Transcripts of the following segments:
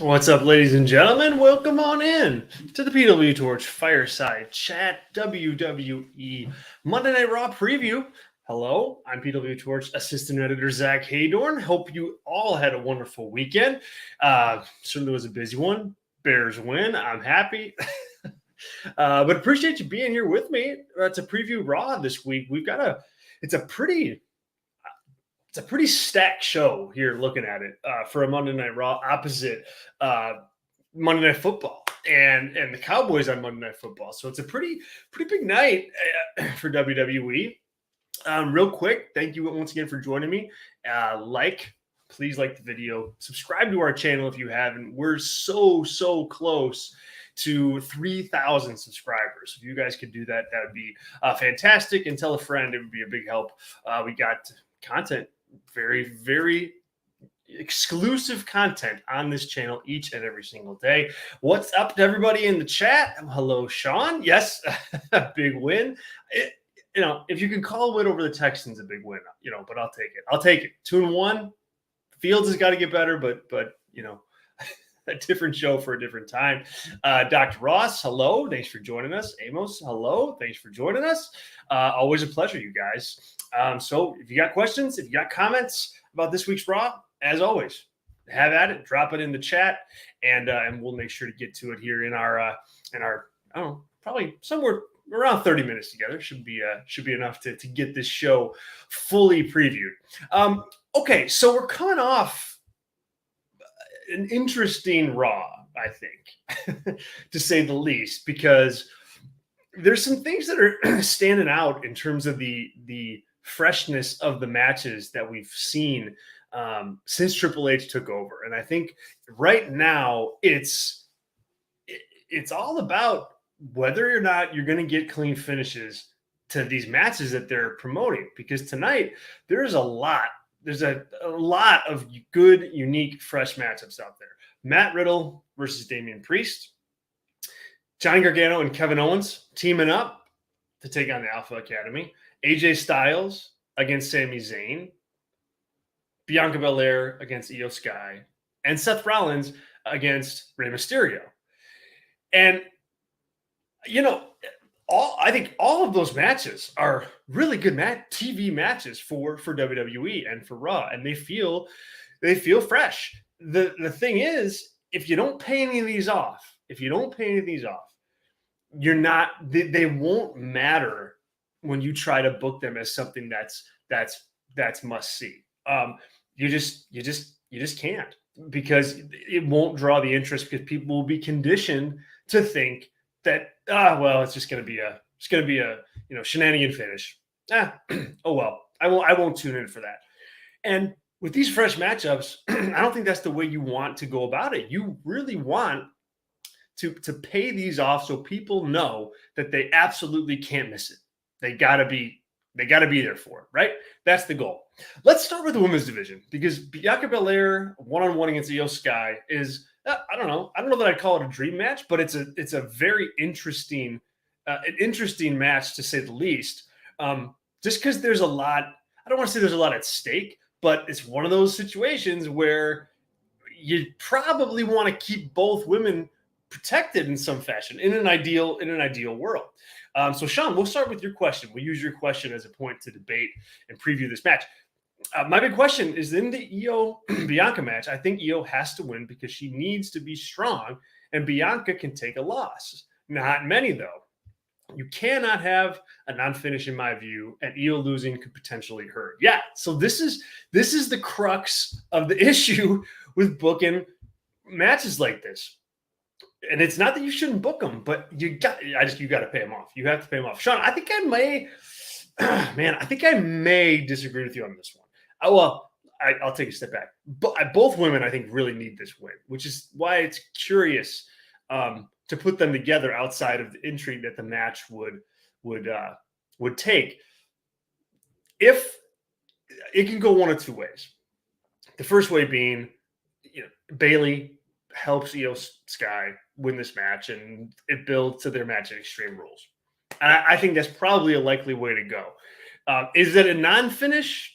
What's up, ladies and gentlemen? Welcome on in to the PWTorch Fireside Chat WWE Monday Night Raw preview. Hello, I'm PWTorch Assistant Editor Zach Haydorn. Hope you all had a wonderful weekend. Certainly was a busy one. Bears win. I'm happy. But appreciate you being here with me to preview Raw this week. It's a pretty stacked show here looking at it for a Monday Night Raw opposite Monday Night Football and the Cowboys on Monday Night Football. So it's a pretty big night for WWE. Real quick, thank you once again for joining me. Please like the video. Subscribe to our channel if you haven't. We're so close to 3,000 subscribers. If you guys could do that, that would be fantastic. And tell a friend. It would be a big help. We got content, very exclusive content on this channel each and every single day. What's up to everybody in the chat? Hello, Sean. Yes, big win. If you can call a win over the Texans a big win, but I'll take it. 2-1. Fields has got to get better, but a different show for a different time. Dr. Ross, hello. Thanks for joining us. Amos, hello. Thanks for joining us. Always a pleasure, you guys. So if you got questions, if you got comments about this week's Raw, as always, have at it. Drop it in the chat, and we'll make sure to get to it here in our I don't know, probably somewhere around 30 minutes together. Should be enough to get this show fully previewed. Okay, so we're coming off an interesting Raw, I think, to say the least, because there's some things that are standing out in terms of the freshness of the matches that we've seen since Triple H took over. And I think right now it's all about whether or not you're going to get clean finishes to these matches that they're promoting, because tonight there's a lot of good, unique, fresh matchups out there. Matt Riddle versus Damian Priest. Johnny Gargano and Kevin Owens teaming up to take on the Alpha Academy. AJ Styles against Sami Zayn. Bianca Belair against Io Sky. And Seth Rollins against Rey Mysterio. And, I think all of those matches are really good TV matches for WWE and for Raw, and they feel fresh. The thing is, if you don't pay any of these off, you're not. They won't matter when you try to book them as something that's must see. You just can't, because it won't draw the interest, because people will be conditioned to think that it's just going to be a shenanigan finish. Oh well, I won't tune in for that. And with these fresh matchups, I don't think that's the way you want to go about it. You really want to pay these off so people know that they absolutely can't miss it. They gotta be there for it, right? That's the goal. Let's start with the women's division, because Bianca Belair one-on-one against Io Sky is, I don't know that I'd call it a dream match, but it's a very interesting match, to say the least. Just because there's a lot, I don't want to say there's a lot at stake, but it's one of those situations where you probably want to keep both women protected in some fashion in an ideal world. So Sean, we'll start with your question. We'll use your question as a point to debate and preview this match. My big question is, in the Io Bianca match, I think Io has to win because she needs to be strong, and Bianca can take a loss. Not many, though. You cannot have a non-finish, in my view, and Io losing could potentially hurt. Yeah, so this is the crux of the issue with booking matches like this. And it's not that you shouldn't book them, but you got to pay them off. You have to pay them off. Sean, I think I may disagree with you on this one. I'll take a step back. But both women, I think, really need this win, which is why it's curious to put them together outside of the intrigue that the match would take. If it can go one of two ways. The first way being, Bayley helps Io Sky win this match, and it builds to their match at Extreme Rules. And I think that's probably a likely way to go. Is it a non-finish?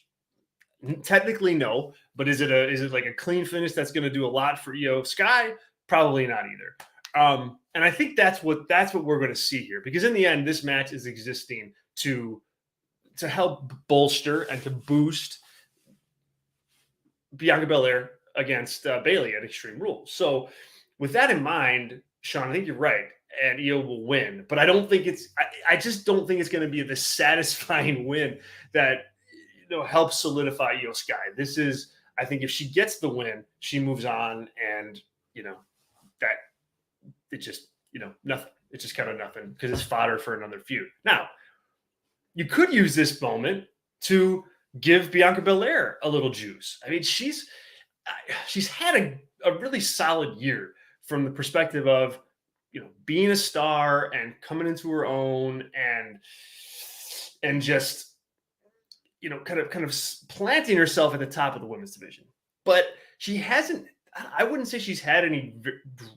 Technically, no. But is it like a clean finish that's going to do a lot for Io Sky? Probably not either. And I think that's what we're going to see here, because in the end, this match is existing to help bolster and to boost Bianca Belair against Bayley at Extreme Rules. So with that in mind, Sean, I think you're right, and Io will win. But I don't think I just don't think it's going to be the satisfying win that helps solidify Io Sky. This is, I think, if she gets the win, she moves on, and that it just nothing. It's just kind of nothing, because it's fodder for another feud. Now, you could use this moment to give Bianca Belair a little juice. I mean, she's had a really solid year from the perspective of being a star and coming into her own, and just kind of planting herself at the top of the women's division. But she hasn't. I wouldn't say she's had any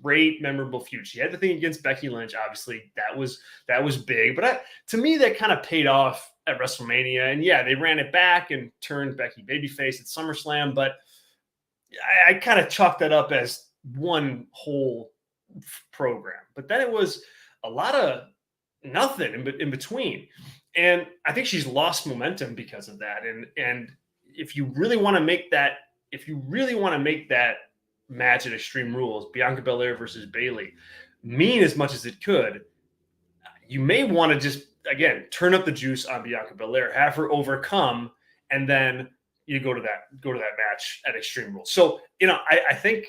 great memorable feuds. She had the thing against Becky Lynch, obviously that was big, but to me that kind of paid off at WrestleMania. And yeah, they ran it back and turned Becky babyface at SummerSlam, but I kind of chalked that up as one whole program. But then it was a lot of nothing in between, and I think she's lost momentum because of that. And if you really want to make that match at Extreme Rules, Bianca Belair versus Bayley, mean as much as it could, you may want to just, again, turn up the juice on Bianca Belair, have her overcome, and then you go to that match at Extreme Rules. So, I think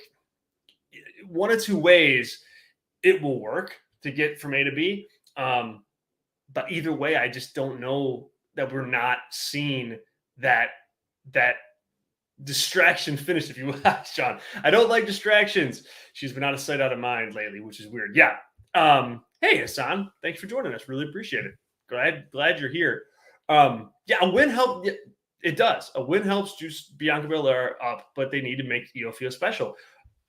one of two ways it will work to get from A to B. But either way, I just don't know that we're not seeing that distraction finish, if you will, Sean. I don't like distractions. She's been out of sight, out of mind lately, which is weird. Yeah. Hey, Hassan, thanks for joining us. Really appreciate it. Glad you're here. Yeah, a win helps. It does. A win helps juice Bianca Belair up, but they need to make Io feel special.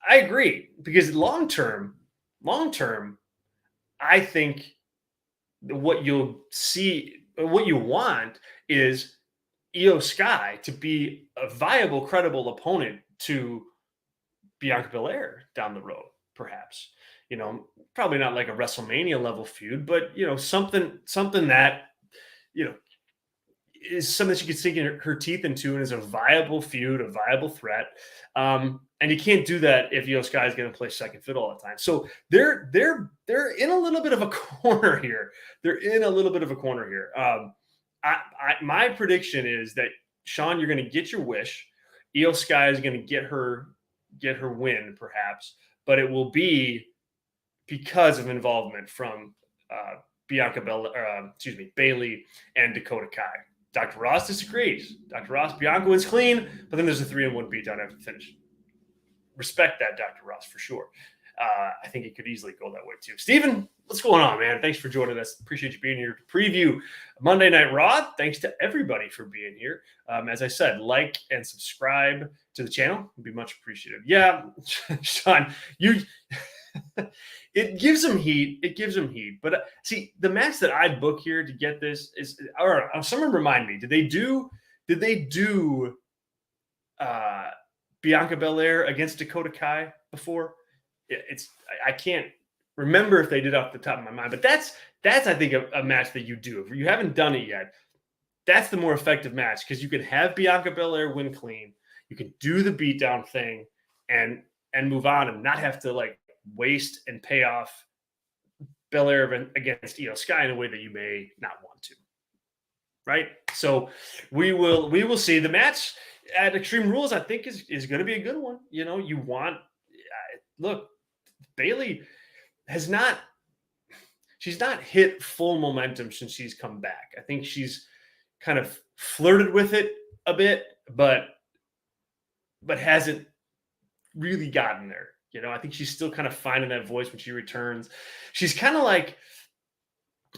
I agree, because long term, I think what you'll see, what you want is Io Sky to be a viable, credible opponent to Bianca Belair down the road, perhaps. Probably not like a WrestleMania level feud, but something that is something she could sink her teeth into and is a viable feud, a viable threat. And you can't do that if Io Sky is going to play second fiddle all the time. So they're in a little bit of a corner here. My prediction is that, Sean, you're going to get your wish. Io Sky is going to get her win, perhaps, but it will be because of involvement from Bayley and Dakota Kai. Dr. Ross disagrees. Dr. Ross, Bianca wins clean, but then there's a 3-1 beatdown after the finish. Respect that, Dr. Ross, for sure. I think it could easily go that way too. Steven, what's going on, man? Thanks for joining us. Appreciate you being here to preview Monday Night Raw. Thanks to everybody for being here. As I said, like and subscribe to the channel would be much appreciated. Yeah, Sean, it gives them heat. But see, the match that I'd book here to get this is, or someone remind me, did they do Bianca Belair against Dakota Kai before? I can't remember if they did off the top of my mind, but that's I think a match that you do. If you haven't done it yet, that's the more effective match, because you can have Bianca Belair win clean, you can do the beatdown thing and move on, and not have to like waste and pay off Belair against Io Sky in a way that you may not want to. Right? So we will see. The match at Extreme Rules, I think, is going to be a good one. You want look, Bayley she's not hit full momentum since she's come back. I think she's kind of flirted with it a bit, but hasn't really gotten there. I think she's still kind of finding that voice when she returns. She's kind of like,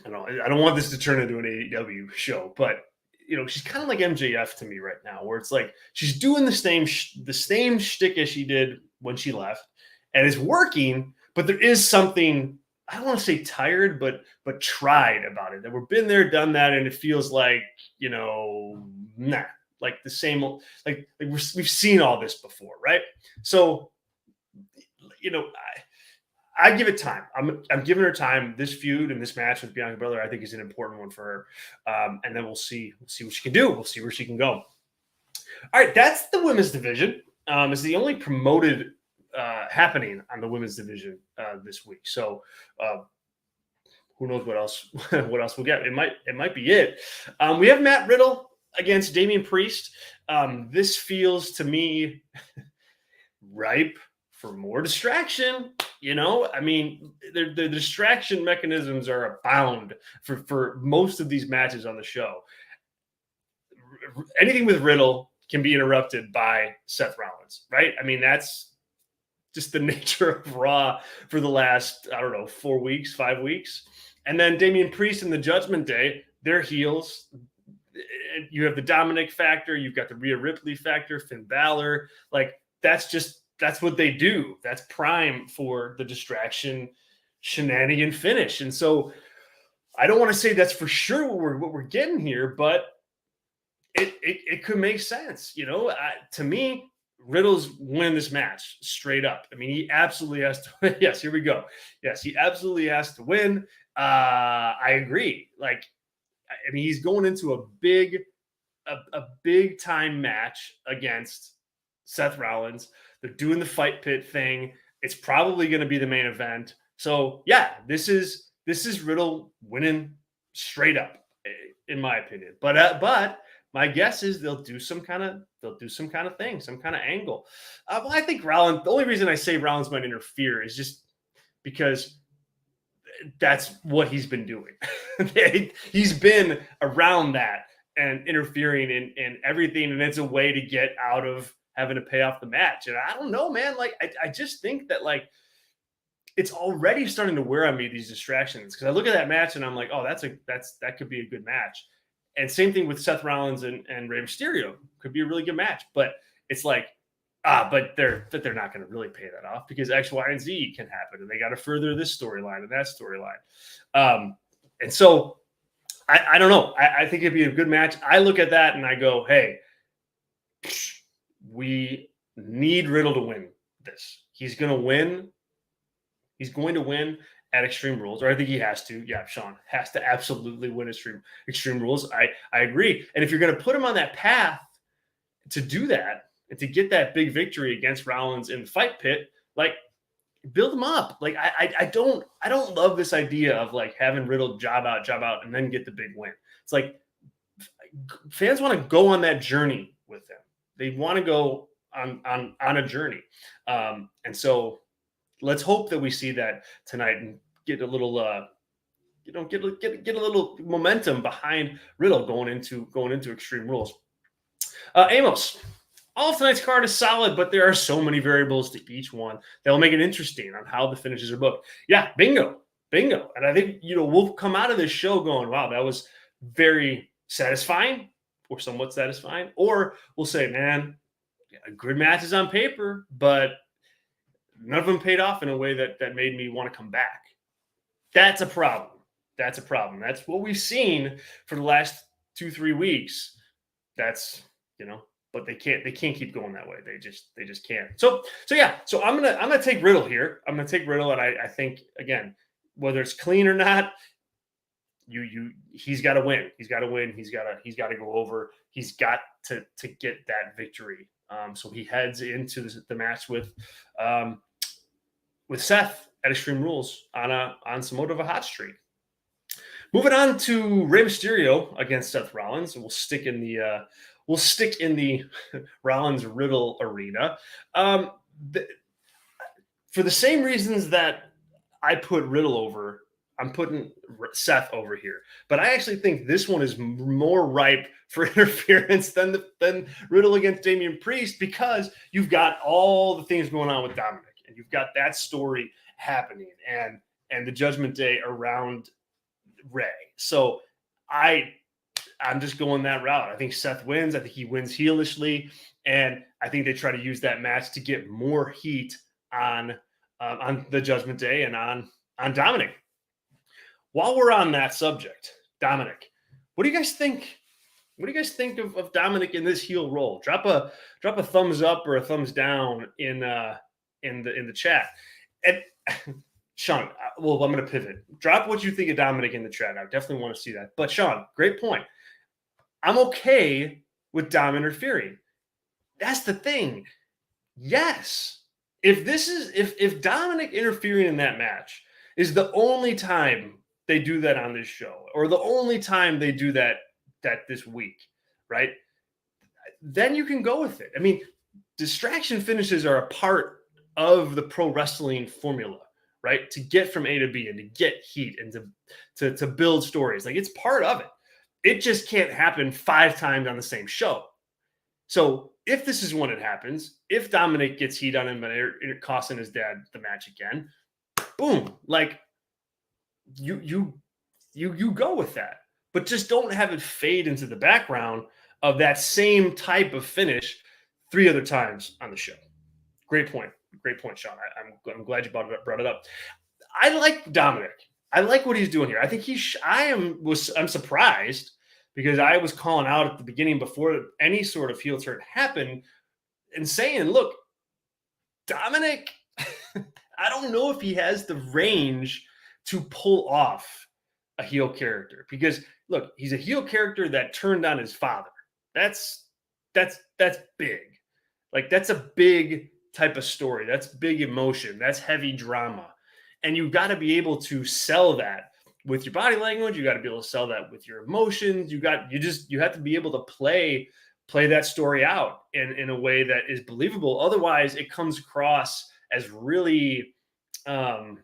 I don't want this to turn into an AEW show, but she's kind of like MJF to me right now, where it's like she's doing the same shtick as she did when she left, and it's working, but there is something, I don't want to say tired, but tried about it. That we've been there, done that, and it feels like, nah, like the same, we've seen all this before, right? So, I give it time. I'm giving her time. This feud and this match with Bianca Belair, I think, is an important one for her. And then we'll see what she can do. We'll see where she can go. All right, that's the women's division. It's the only promoted happening on the women's division this week. So who knows what else we'll get? It might be it. We have Matt Riddle against Damian Priest. This feels to me ripe for more distraction. I mean, the distraction mechanisms are abound for most of these matches on the show. Anything with Riddle can be interrupted by Seth Rollins, right? I mean, that's just the nature of Raw for the last, 4 weeks, 5 weeks. And then Damian Priest and the Judgment Day, they're heels. You have the Dominic factor. You've got the Rhea Ripley factor, Finn Balor. That's what they do. That's prime for the distraction shenanigan finish. And so I don't want to say that's for sure what we're getting here, but it could make sense. To me, Riddle's winning this match straight up. I mean, he absolutely has to. Yes, here we go. Yes, he absolutely has to win. I agree. He's going into a big time match against Seth Rollins. They're doing the fight pit thing. It's probably going to be the main event. So yeah, this is Riddle winning straight up, in my opinion. But my guess is they'll do some kind of thing, some kind of angle. Well, I think Rollins. The only reason I say Rollins might interfere is just because that's what he's been doing. He's been around that and interfering in everything, and it's a way to get out of having to pay off the match. And I don't know, man. I just think that it's already starting to wear on me, these distractions, because I look at that match and I'm like, oh, that could be a good match. And same thing with Seth Rollins and Rey Mysterio, could be a really good match. But it's but they're not going to really pay that off because X, Y, and Z can happen, and they got to further this storyline and that storyline. And so I don't know. I think it'd be a good match. I look at that and I go, hey, we need Riddle to win this. He's going to win. He's going to win at Extreme Rules, or I think he has to. Yeah, Sean has to absolutely win Extreme Rules. I agree. And if you're going to put him on that path to do that and to get that big victory against Rollins in the fight pit, build him up. I don't love this idea of having Riddle job out and then get the big win. It's fans want to go on that journey with him. They want to go on a journey. And so let's hope that we see that tonight and get a little, get a little momentum behind Riddle going into Extreme Rules. Amos, all of tonight's card is solid, but there are so many variables to each one that will make it interesting on how the finishes are booked. Yeah, bingo. And I think, we'll come out of this show going, wow, that was very satisfying or somewhat satisfying. Or we'll say, man, good matches on paper, but none of them paid off in a way that made me want to come back. That's a problem. That's what we've seen for the last 2-3 weeks. That's, but they can't keep going that way. They just can't. So I'm gonna take Riddle here. I'm gonna take Riddle, and I think, again, whether it's clean or not, he's got to win. He's got to win. He's got to go over. He's got to get that victory. So he heads into the match with Seth at Extreme Rules on somewhat of a hot streak. Moving on to Rey Mysterio against Seth Rollins, and we'll stick in the Rollins Riddle arena. For the same reasons that I put Riddle over, I'm putting Seth over here. But I actually think this one is more ripe for interference than Riddle against Damian Priest, because you've got all the things going on with Dominic, and you've got that story happening, and the Judgment Day around Rey. So I'm just going that route. I think Seth wins. I think he wins heelishly, and I think they try to use that match to get more heat on the Judgment Day and on Dominic. While we're on that subject, Dominic, what do you guys think What do you guys think of Dominic in this heel role? Drop a thumbs up or a thumbs down in the chat. And Sean, well, I'm going to pivot. Drop what you think of Dominic in the chat. I definitely want to see that. But Sean, great point. I'm okay with Dom interfering. That's the thing. Yes. If Dominic interfering in that match is the only time they do that on this show, or the only time they do that this week, right? Then you can go with it. I mean, distraction finishes are a part of the pro wrestling formula, right? To get from A to B and to get heat and to build stories. Like, it's part of it. It just can't happen 5 times on the same show. So if this is when it happens, if Dominic gets heat on him and it costing his dad the match again, boom, like you go with that, but just don't have it fade into the background of that same type of finish 3 other times on the show. Great point, Sean. I'm glad you brought it up. I like Dominic. I like what he's doing here. I think I'm surprised, because I was calling out at the beginning before any sort of heel turn happened and saying, look, Dominic, I don't know if he has the range to pull off a heel character, because look, he's a heel character that turned on his father. That's big. Like, that's a big type of story. That's big emotion. That's heavy drama. And you've got to be able to sell that with your body language. You got to be able to sell that with your emotions. You have to be able to play that story out in a way that is believable. Otherwise, it comes across as really like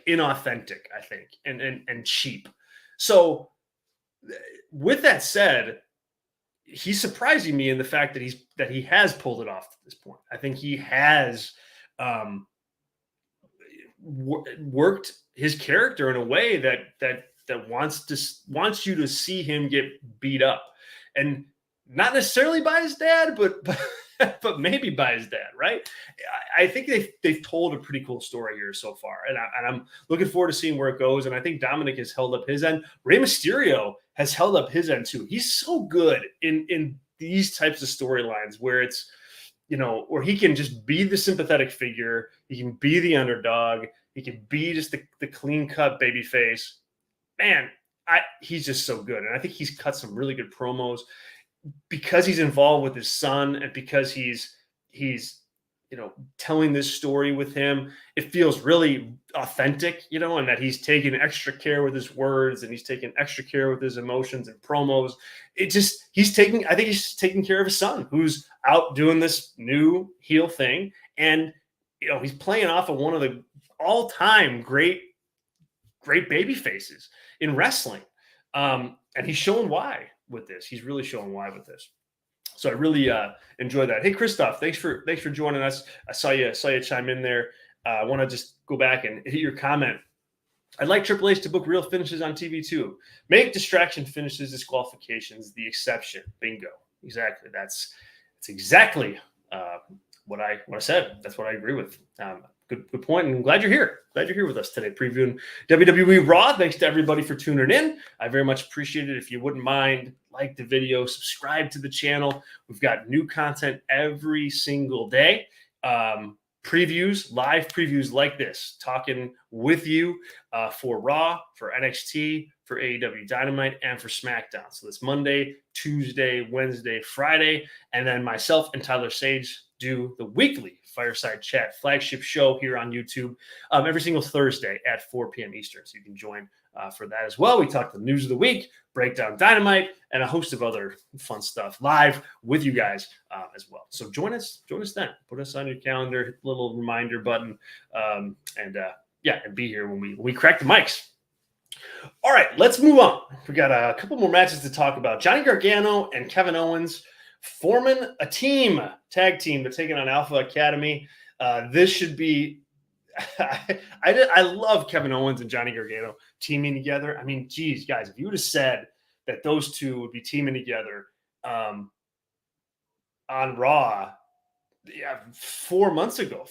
inauthentic, I think, and cheap. So with that said, he's surprising me in the fact that he has pulled it off at this point. I think he has worked his character in a way that wants you to see him get beat up, and not necessarily by his dad, but maybe by his dad, right? I think they've told a pretty cool story here so far, and I'm looking forward to seeing where it goes. And I think Dominic has held up his end. Rey Mysterio has held up his end too. He's so good in these types of storylines where it's, where he can just be the sympathetic figure. He can be the underdog. He can be just the clean-cut baby face. Man, he's just so good. And I think he's cut some really good promos because he's involved with his son, and because he's telling this story with him. It feels really authentic, and that he's taking extra care with his words, and he's taking extra care with his emotions and promos. I think he's taking care of his son, who's out doing this new heel thing. And, he's playing off of one of the all-time great baby faces in wrestling. And he's showing why with this. He's really showing why with this. So I really enjoy that. Hey, Christoph, thanks for joining us. I saw you chime in there. I want to just go back and hit your comment. I'd like Triple H to book real finishes on TV too. Make distraction finishes, disqualifications the exception. Bingo. Exactly. That's exactly what I said. That's what I agree with. Good point. And I'm glad you're here. Glad you're here with us today, previewing WWE Raw. Thanks to everybody for tuning in. I very much appreciate it. If you wouldn't mind, like the video, subscribe to the channel. We've got new content every single day. Live previews like this, talking with you for Raw, for NXT, for AEW Dynamite, and for SmackDown. So this Monday, Tuesday, Wednesday, Friday, and then myself and Tyler Sage do the weekly Fireside Chat flagship show here on YouTube every single Thursday at 4 p.m. Eastern. So you can join for that as well. We talk the news of the week, break down Dynamite, and a host of other fun stuff live with you guys as well. So join us then. Put us on your calendar, hit the little reminder button, and be here when we crack the mics. All right, let's move on. We got a couple more matches to talk about. Johnny Gargano and Kevin Owens forming a tag team. They're taking on Alpha Academy. This should be I love Kevin Owens and Johnny Gargano teaming together. I mean, geez, guys, if you would have said that those two would be teaming together on Raw 5 months ago,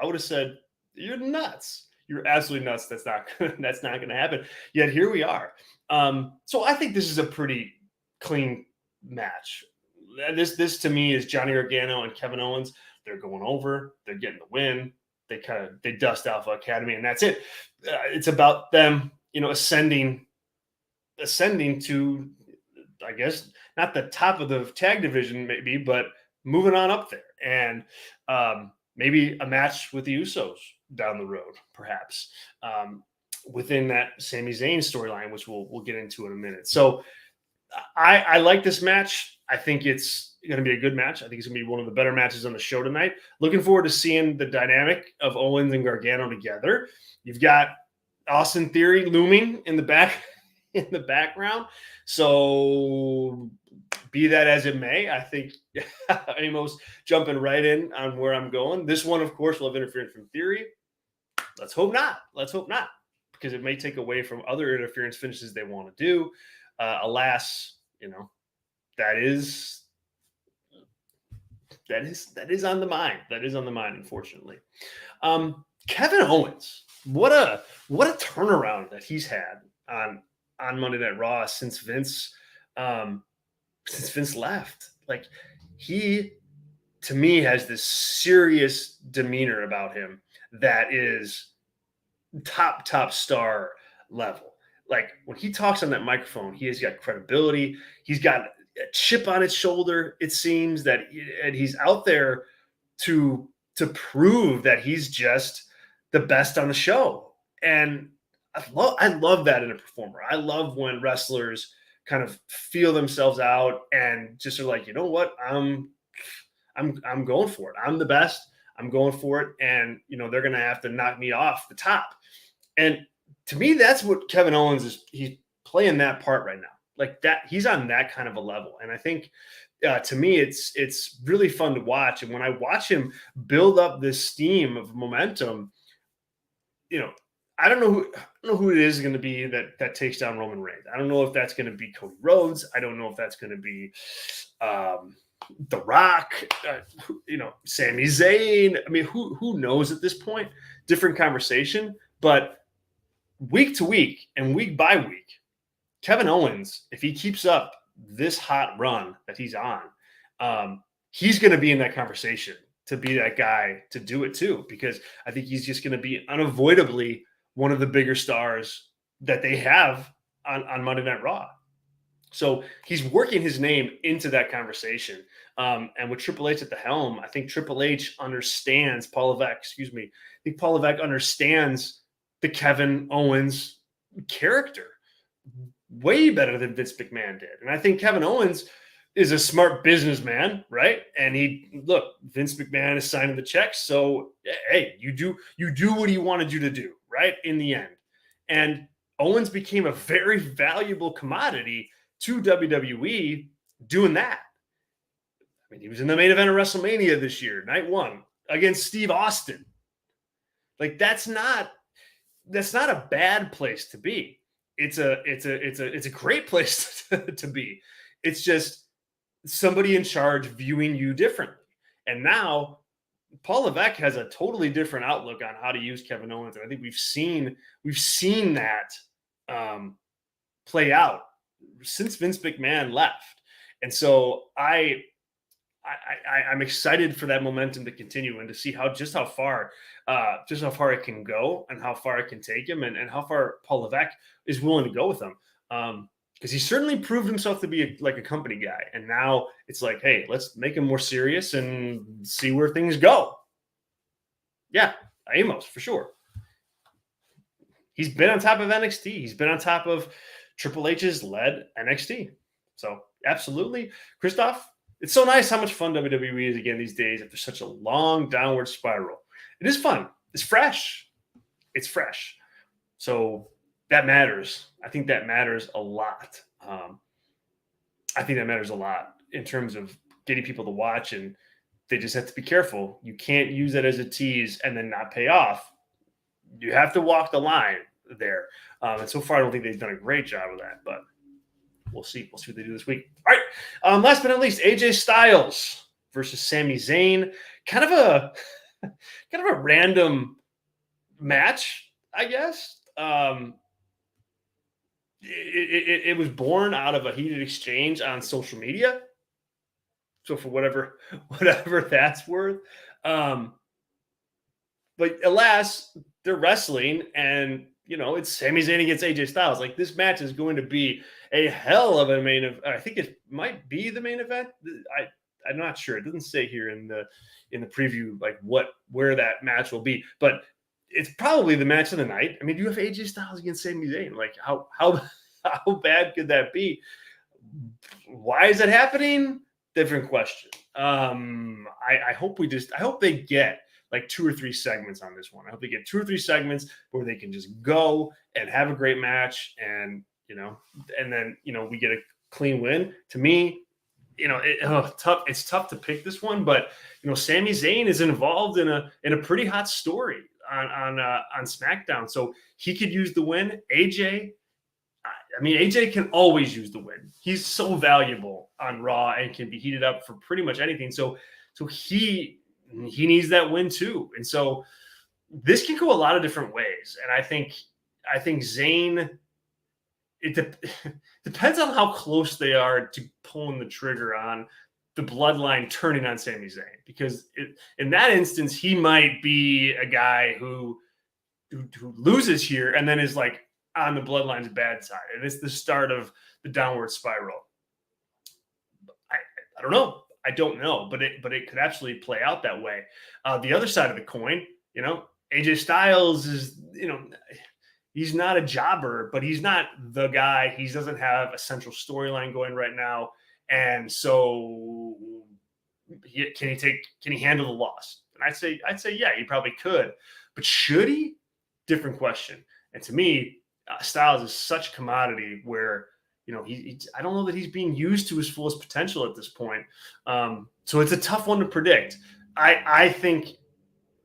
I would have said, you're nuts. You're absolutely nuts. That's not that's not going to happen. Yet here we are. So I think this is a pretty clean match. This to me is Johnny Gargano and Kevin Owens. They're going over. They're getting the win. They dust Alpha Academy, and that's it. It's about them, ascending to, I guess, not the top of the tag division, maybe, but moving on up there, and maybe a match with the Usos down the road, perhaps, within that Sami Zayn storyline, which we'll get into in a minute. So I like this match. I think it's going to be a good match. I think it's going to be one of the better matches on the show tonight. Looking forward to seeing the dynamic of Owens and Gargano together. You've got Austin Theory looming in the background. So be that as it may, I think Amos jumping right in on where I'm going. This one, of course, will have interference from Theory. Let's hope not. Because it may take away from other interference finishes they want to do. Alas, that is on the mind. That is on the mind, unfortunately. Kevin Owens, what a turnaround that he's had on Monday Night Raw since Vince left. Like, he, to me, has this serious demeanor about him that is top star level. Like, when he talks on that microphone, he has got credibility. He's got a chip on his shoulder. It seems that he's out there to prove that he's just the best on the show. And I love that in a performer. I love when wrestlers kind of feel themselves out and just are like, you know what, I'm going for it. I'm the best. I'm going for it. And they're gonna have to knock me off the top. And to me, that's what Kevin Owens is. He's playing that part right now. Like that, he's on that kind of a level. And I think to me, it's really fun to watch. And when I watch him build up this steam of momentum, I don't know who it is going to be that takes down Roman Reigns. I don't know if that's going to be Cody Rhodes. I don't know if that's going to be The Rock, Sami Zayn. I mean, who knows at this point? Different conversation. But week to week and week by week, Kevin Owens, if he keeps up this hot run that he's on, he's going to be in that conversation to be that guy to do it too, because I think he's just going to be unavoidably one of the bigger stars that they have on Monday Night Raw. So he's working his name into that conversation. And with Triple H at the helm, I think Triple H understands Paul Levesque. I think Paul Levesque understands the Kevin Owens character way better than Vince McMahon did. And I think Kevin Owens is a smart businessman, right? And Vince McMahon is signing the checks. So, hey, you do what he wanted you to do, right? In the end. And Owens became a very valuable commodity to WWE doing that. I mean, he was in the main event of WrestleMania this year, night one, against Steve Austin. Like, that's not a bad place to be. It's a great place to be. It's just somebody in charge viewing you differently. And now Paul Levesque has a totally different outlook on how to use Kevin Owens. And I think we've seen that play out since Vince McMahon left. And so I'm excited for that momentum to continue and to see just how far it can go and how far it can take him and how far Paul Levesque is willing to go with him. Because he certainly proved himself to be a company guy. And now it's like, hey, let's make him more serious and see where things go. Yeah, Amos, for sure. He's been on top of NXT. He's been on top of Triple H's led NXT. So absolutely. Christoph, it's so nice how much fun WWE is again these days after such a long downward spiral. It is fun. It's fresh. So that matters. I think that matters a lot. I think that matters a lot in terms of getting people to watch, and they just have to be careful. You can't use that as a tease and then not pay off. You have to walk the line there. And so far, I don't think they've done a great job of that, but we'll see. We'll see what they do this week. All right. Last but not least, AJ Styles versus Sami Zayn. Kind of a random match. I guess. It was born out of a heated exchange on social media. So for whatever that's worth. Um, but alas, they're wrestling, and it's Sami Zayn against AJ Styles. Like, this match is going to be a hell of a main event. I think it might be the main event. I'm not sure. It doesn't say here in the preview like where that match will be, but it's probably the match of the night. I mean, you have AJ Styles against Sami Zayn. Like, how how bad could that be? Why is it happening? Different question. I hope they get like 2 or 3 segments on this one. I hope they get 2 or 3 segments where they can just go and have a great match, and then we get a clean win. To me, it's tough to pick this one, but Sami Zayn is involved in a pretty hot story on SmackDown, so he could use the win. AJ can always use the win. He's so valuable on Raw and can be heated up for pretty much anything. So he needs that win too. And so this can go a lot of different ways. And I think Zayn, it depends on how close they are to pulling the trigger on the bloodline turning on Sami Zayn, because in that instance, he might be a guy who loses here and then is like on the bloodline's bad side, and it's the start of the downward spiral. I don't know. I don't know, but it could actually play out that way. The other side of the coin, AJ Styles is, he's not a jobber, but he's not the guy. He doesn't have a central storyline going right now, and so can he handle the loss? And I'd say yeah, he probably could, but should he? Different question. And to me, Styles is such a commodity where I don't know that he's being used to his fullest potential at this point. So it's a tough one to predict. I think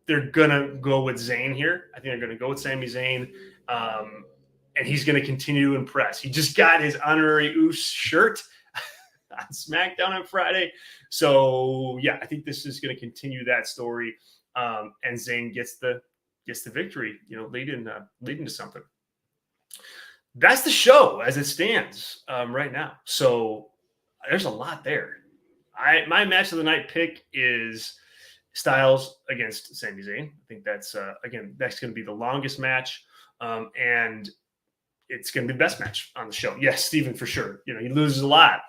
they're gonna go with Zayn here. I think they're gonna go with Sami Zayn, and he's gonna continue to impress. He just got his honorary Uce shirt on SmackDown on Friday, so yeah, I think this is gonna continue that story, and Zayn gets the victory. Leading to something. That's the show as it stands right now. So there's a lot there. My match of the night pick is Styles against Sami Zayn. I think that's that's going to be the longest match, and it's going to be the best match on the show. Yes, Steven, for sure. He loses a lot.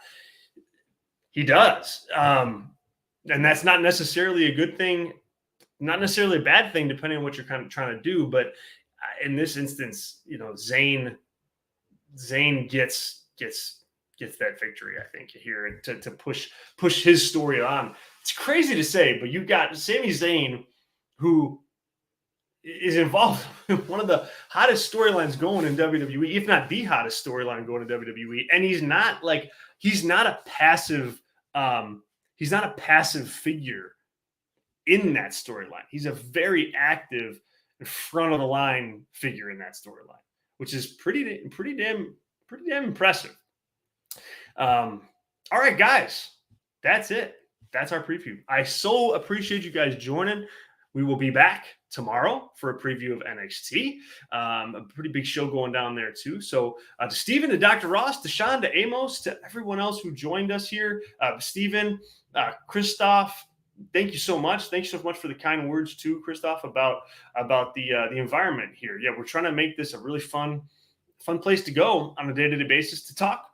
He does, and that's not necessarily a good thing, not necessarily a bad thing, depending on what you're kind of trying to do. But in this instance, Zayn gets that victory, I think, here to push his story on. It's crazy to say, but you've got Sami Zayn, who is involved in one of the hottest storylines going in WWE, if not the hottest storyline going in WWE, and he's not a passive figure in that storyline. He's a very active, front of the line figure in that storyline, which is pretty damn impressive. All right, guys, that's it. That's our preview. I so appreciate you guys joining. We will be back tomorrow for a preview of NXT. A pretty big show going down there too. So to Steven, to Dr. Ross, to Sean, to Amos, to everyone else who joined us here, Steven, Christoph, thank you so much. Thank you so much for the kind words too, Christoph, about the environment here. Yeah, we're trying to make this a really fun place to go on a day-to-day basis to talk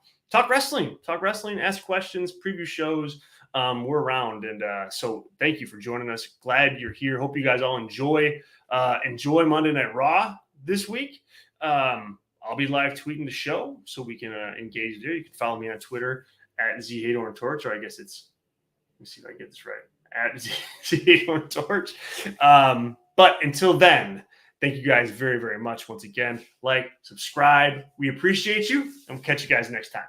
wrestling, ask questions, preview shows. We're around, and so thank you for joining us. Glad you're here. Hope you guys all enjoy Monday Night Raw this week. I'll be live tweeting the show, so we can engage there. You can follow me on Twitter at @ZHateOrangeTorch, or I guess it's, let me see if I get this right, at ZHateOrangeTorch. But until then, thank you guys very, very much once again. Like, subscribe. We appreciate you, and we'll catch you guys next time.